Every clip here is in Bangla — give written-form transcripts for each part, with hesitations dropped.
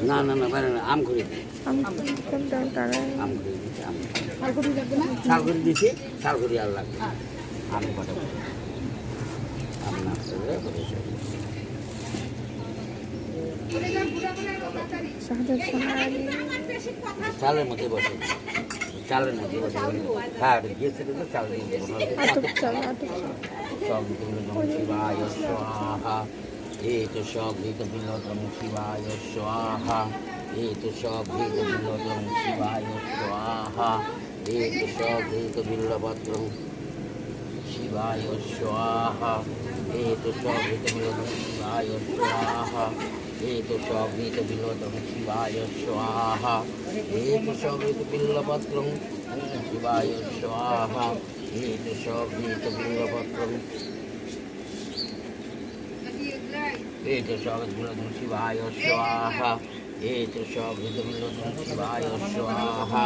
না না না বাইরে না, আম করে দিই, আম আম করে দিচ্ছি, শালগুড়ি দিছি, শালগুড়ি আর লাগবে আমি কটা আম না করে চালের মধ্যে বসে, চালের মধ্যে বসে, হ্যাঁ গিয়েছে তো চালের মধ্যে সব শিবায় স্বাহা এত সব ঘৃত বিনোদন শিবায় স্বাহা এত সব ঘৃত বিনোদন শিবায় স্বাহা এত সব ঘৃত বিল্লপত্র শিবায় স্বাহা এত সব ঘৃত বিনোদন শিবায় স্বাহা এত সব ঘৃত বিনোদন শিবায় স্বাহা এত সব ঘৃত বিল্লপত্র শিবায় স্বাহা এত সব ঘৃত বিল্লপত্র এত সব বিনোদন শিবায় স্বাহা এত সব ঘৃত বিনোদন শিবায় স্বাহা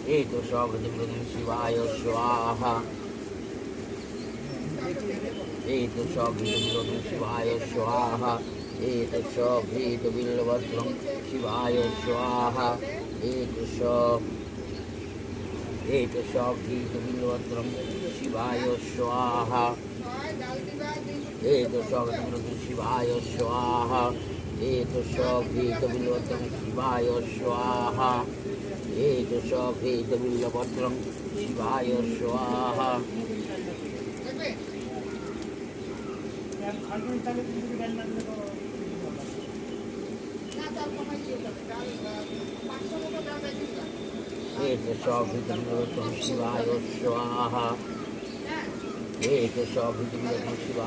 এই তো সব শিবায় স্বাহা এই তো সব শিবায় স্বাহা এই তো সব বিল্লভদ্রং শিবায় স্বাহা এই তো সব বিল্লভদ্রং শিবায় স্বাহা এই তো সব শিবায় স্বাহা এই তো সব বিল্লভদ্রং শিবায় স্বাহা এই তো সব বিল্লভদ্রং শিবায় স্বাহা एक सौभितम शिवाय स्वाहा एक सौभितम शिवाय